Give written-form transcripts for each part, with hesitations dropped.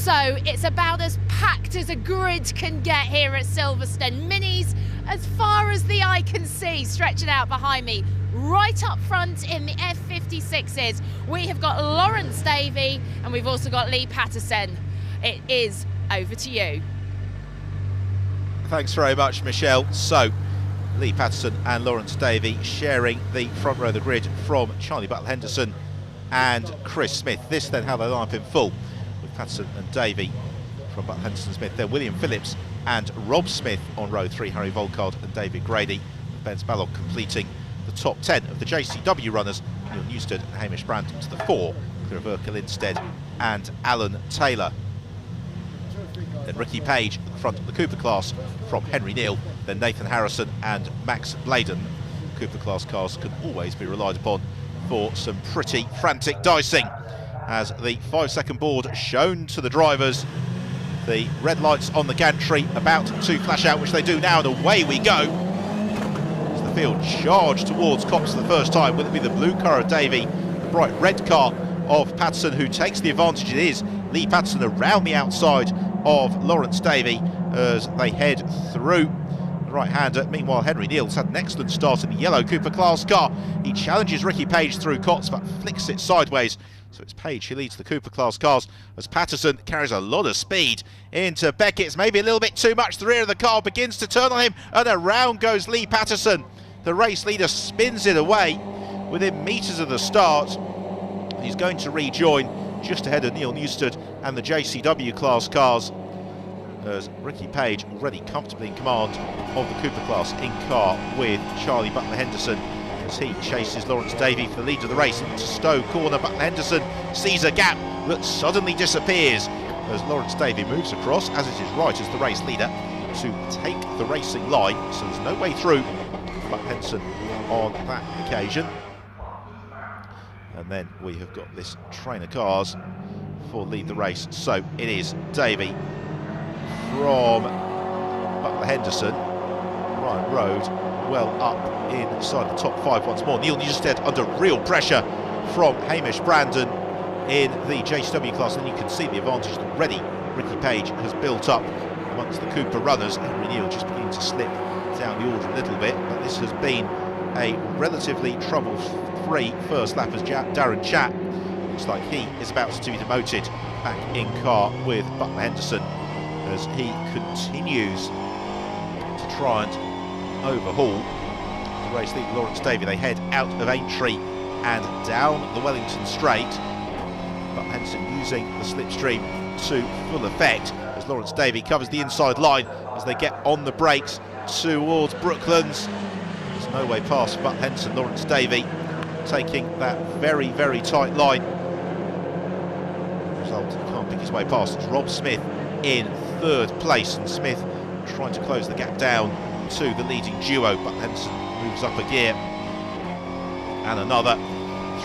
So it's about as packed as a grid can get here at Silverstone. Minis as far as the eye can see, stretching out behind me. Right up front in the F56s, we have got Lawrence Davey and we've also got Lee Patterson. It is over to you. Thanks very much, Michelle. So, Lee Patterson and Lawrence Davey sharing the front row of the grid from Charlie Butler-Henderson and Chris Smith. This then how they line up in full, with Patterson and Davey from Butler-Henderson Smith. Then William Phillips and Rob Smith on row 3, Harry Volkard and David Grady. Ben Spallock completing the top 10 of the JCW runners, Neil Newstead and Hamish Brandon to the 4, clear of Urkel Lindstedt and Alan Taylor. Then Ricky Page at the front of the Cooper class from Henry Neal, then Nathan Harrison and Max Bladen. Cooper class cars can always be relied upon for some pretty frantic dicing, as the 5-second board shown to the drivers. The red lights on the gantry about to flash out, which they do now, and away we go. As the field charged towards Copse for the first time. Will it be the blue car of Davey, the bright red car of Patterson who takes the advantage? It is Lee Patterson around the outside of Lawrence Davey as they head through the right-hander. Meanwhile, Henry Neal's had an excellent start in the yellow Cooper class car. He challenges Ricky Page through Copse but flicks it sideways. So it's Page who leads the Cooper class cars as Patterson carries a lot of speed into Beckett's. Maybe a little bit too much. The rear of the car begins to turn on him and around goes Lee Patterson. The race leader spins it away within metres of the start. He's going to rejoin just ahead of Neil Newstead and the JCW class cars, as Ricky Page already comfortably in command of the Cooper class in car with Charlie Butler-Henderson as he chases Lawrence Davey for the lead of the race into Stowe corner. Butler-Henderson sees a gap that suddenly disappears as Lawrence Davey moves across, as is his right as the race leader, to take the racing line. So there's no way through Butler-Henderson on that occasion. And then we have got this train of cars for lead the race. So it is Davey from Butler-Henderson, Ryan Road, well up inside the top 5 once more. Neil Newstead under real pressure from Hamish Brandon in the JCW class. And you can see the advantage that already Ricky Page has built up amongst the Cooper runners. Henry Neal just beginning to slip down the order a little bit, but this has been a relatively trouble-free first lap as Darren Chat looks like he is about to be demoted back in car with Butler-Henderson as he continues to try and overhaul the race leader Lawrence Davey. They head out of Aintree and down the Wellington Straight. Butler-Henderson using the slipstream to full effect as Lawrence Davey covers the inside line as they get on the brakes towards Brooklands. There's no way past Butler-Henderson. Lawrence Davey taking that very, very tight line. The result, he can't pick his way past. It's Rob Smith in third place, and Smith trying to close the gap down to the leading duo. Butler-Henderson moves up a gear and another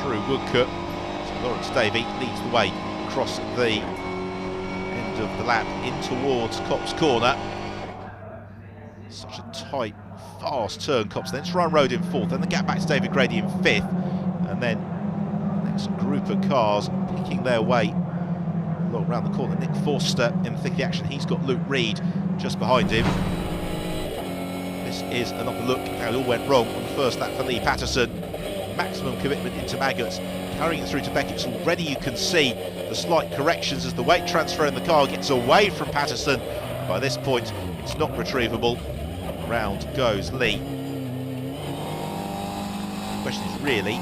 through Woodcote. So Lawrence Davey leads the way across the end of the lap in towards Copse corner. Such a tight, fast turn, Copse. Then it's Ryan Road in fourth, then the gap back to David Grady in fifth, and then the next group of cars picking their way along around the corner. Nick Forster in the thick of the action. He's got Luke Reed just behind him. This is another look at how it all went wrong on the first lap for Lee Patterson. Maximum commitment into Maggots, carrying it through to Beckett's. Already you can see the slight corrections as the weight transfer in the car gets away from Patterson. By this point, it's not retrievable. Round goes Lee. The question is really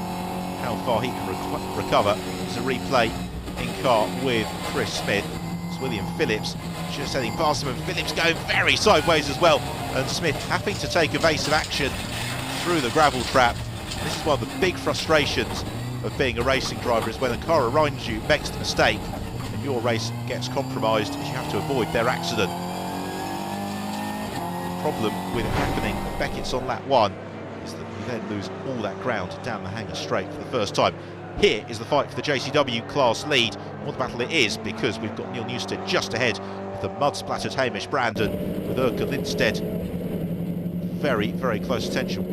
how far he can recover. There's a replay in car with Chris Smith. It's William Phillips just heading past him, and Phillips going very sideways as well. And Smith having to take evasive action through the gravel trap. This is one of the big frustrations of being a racing driver, is when a car around you makes the mistake and your race gets compromised, as you have to avoid their accident. Problem with it happening at Beckett's on lap 1 is that you then lose all that ground down the hanger straight for the first time. Here is the fight for the JCW class lead. What the battle it is, because we've got Neil Newstead just ahead with the mud-splattered Hamish Brandon, with Urkel Lindstedt very, very close attention.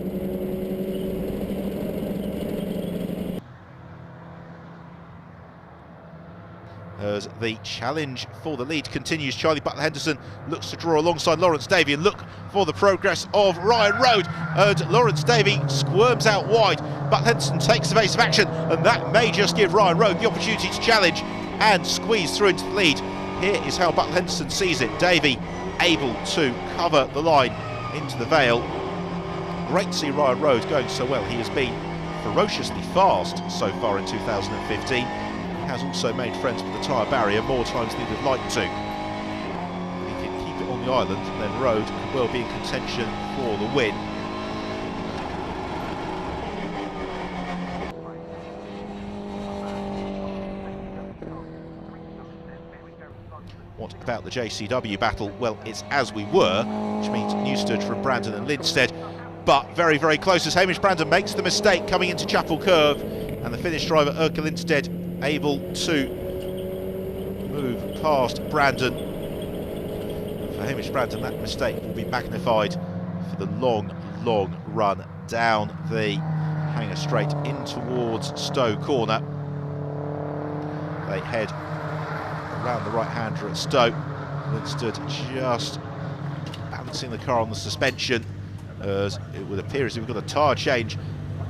As the challenge for the lead continues, Charlie Butler-Henderson looks to draw alongside Lawrence Davey and look for the progress of Ryan Rode. And Lawrence Davey squirms out wide. Butler-Henderson takes evasive action, and that may just give Ryan Rode the opportunity to challenge and squeeze through into the lead. Here is how Butler-Henderson sees it. Davey able to cover the line into the Vale. Great to see Ryan Rode going so well. He has been ferociously fast so far in 2015. Has also made friends with the tyre barrier more times than he would like to. He can keep it on the island, then Rode could well be in contention for the win. What about the JCW battle? Well, it's as we were, which means Newstead from Brandon and Linstead, but very, very close as Hamish Brandon makes the mistake coming into Chapel Curve, and the Finnish driver Erkka Linstead able to move past Brandon. For Hamish Brandon, that mistake will be magnified for the long, long run down the hanger straight in towards Stowe Corner. They head around the right-hander at Stowe. Linstead just balancing the car on the suspension, as it would appear as if we've got a tyre change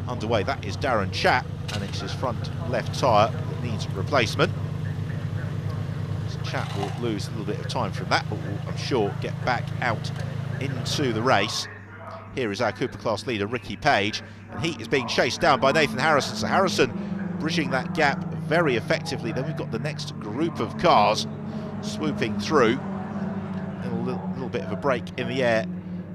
underway. That is Darren Chapp, and it's his front left tyre that needs replacement. So Chapp will lose a little bit of time from that, but will, I'm sure, get back out into the race. Here is our Cooper class leader, Ricky Page, and he is being chased down by Nathan Harrison. So Harrison bridging that gap very effectively. Then we've got the next group of cars swooping through. A little bit of a break in the air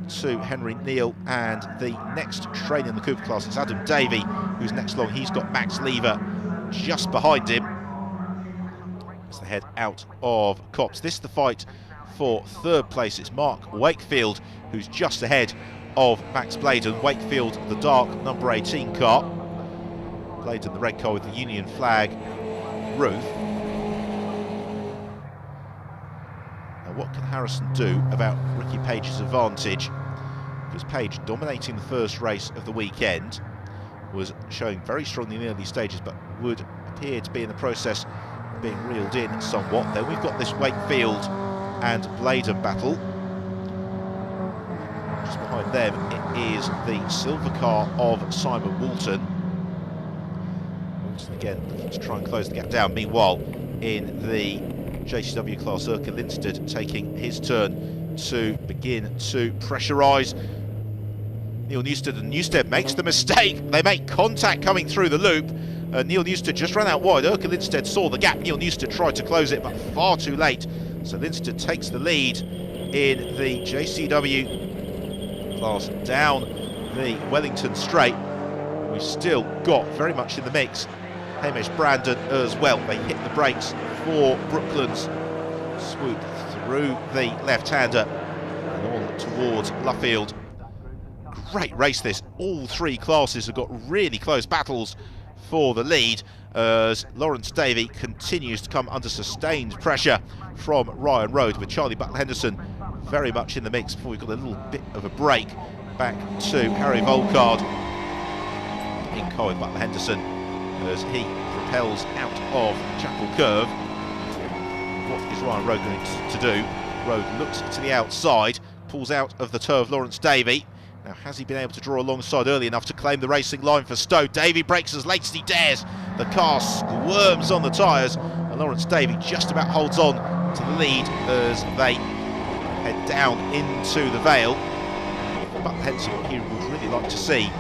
to Henry Neal, and the next train in the Cooper class is Adam Davey, who's next along. He's got Max Lever just behind him as they head out of Copse. This is the fight for third place. It's Mark Wakefield who's just ahead of Max Bladen. Wakefield, the dark number 18 car. Bladen, the red car with the Union flag roof. What can Harrison do about Ricky Page's advantage? Because Page, dominating the first race of the weekend, was showing very strongly in the early stages, but would appear to be in the process of being reeled in somewhat. Then we've got this Wakefield and Bladen battle. Just behind them, it is the silver car of Simon Walton. Walton again looking to try and close the gap down. Meanwhile, in the JCW class, Erkka Linstead taking his turn to begin to pressurise Neil Newstead, and Newstead makes the mistake. They make contact coming through the loop. Neil Newstead just ran out wide. Erkka Linstead saw the gap. Neil Newstead tried to close it, but far too late. So Linstead takes the lead in the JCW class down the Wellington Straight. We've still got very much in the mix Hamish Brandon as well. They hit the brakes for Brooklands, swoop through the left-hander and on towards Luffield. Great race this. All three classes have got really close battles for the lead as Lawrence Davey continues to come under sustained pressure from Ryan Rode, with Charlie Butler-Henderson very much in the mix before we've got a little bit of a break back to Harry Volkard in car with Butler-Henderson as he propels out of Chapel Curve. What is Ryan Rode going to do? Rode looks to the outside, pulls out of the toe of Lawrence Davey. Now, has he been able to draw alongside early enough to claim the racing line for Stowe? Davey brakes as late as he dares. The car squirms on the tyres, and Lawrence Davey just about holds on to the lead as they head down into the Vale. But hence what he would really like to see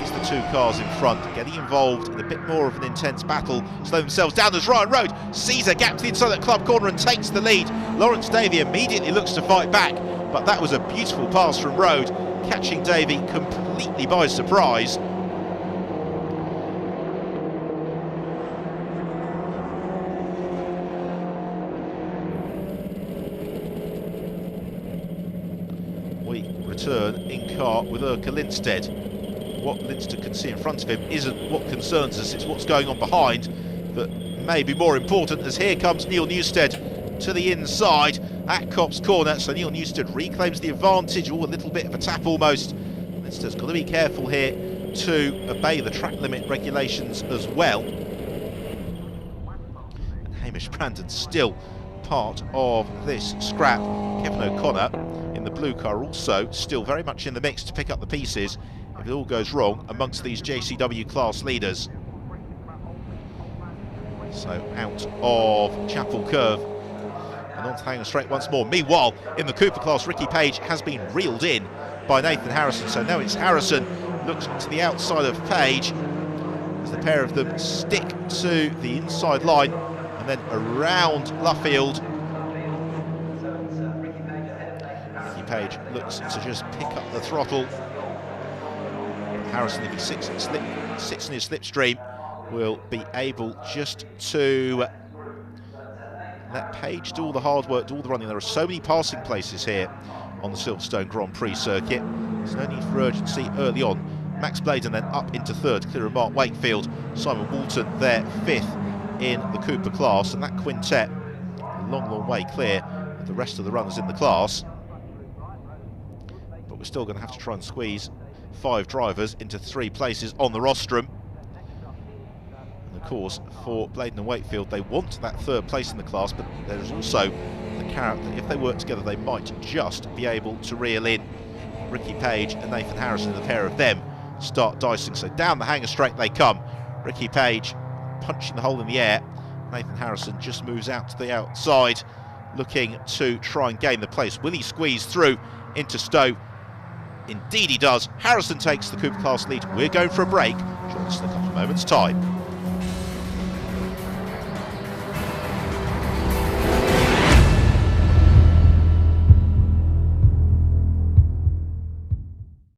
is the two cars in front getting involved in a bit more of an intense battle, slow themselves down as Ryan Rode sees a gap to the inside that club corner and takes the lead. Lawrence Davey immediately looks to fight back, but that was a beautiful pass from Rode, catching Davey completely by surprise. We return in car with Erkka Linstead. What Linstead can see in front of him isn't what concerns us, it's what's going on behind that may be more important, as here comes Neil Newstead to the inside at Copse Corner. So Neil Newstead reclaims the advantage, a little bit of a tap almost. Linstead's got to be careful here to obey the track limit regulations as well. And Hamish Brandon still part of this scrap. Kevin O'Connor in the blue car also still very much in the mix to pick up the pieces if it all goes wrong amongst these JCW class leaders. So out of Chapel Curve and on to Hanger Straight once more. Meanwhile, in the Cooper class, Ricky Page has been reeled in by Nathan Harrison. So now it's Harrison looks to the outside of Page as the pair of them stick to the inside line and then around Luffield. Ricky Page looks to just pick up the throttle. Harrison, if he sits in his slipstream, will be able just to let Page do all the hard work, do all the running. There are so many passing places here on the Silverstone Grand Prix circuit. There's no need for urgency early on. Max Bladen then up into third, clear of Mark Wakefield. Simon Walton there fifth in the Cooper class, and that quintet a long, long way clear of the rest of the runners in the class. But we're still going to have to try and squeeze 5 drivers into 3 places on the rostrum. And of course, for Bladen and Wakefield, they want that 3rd place in the class, but there's also the carrot that if they work together, they might just be able to reel in Ricky Page and Nathan Harrison, and the pair of them start dicing. So down the Hanger Straight they come. Ricky Page punching the hole in the air. Nathan Harrison just moves out to the outside, looking to try and gain the place. Will he squeeze through into Stowe? Indeed he does. Harrison takes the Cooper class lead. We're going for a break. Join us in a couple of moments' time.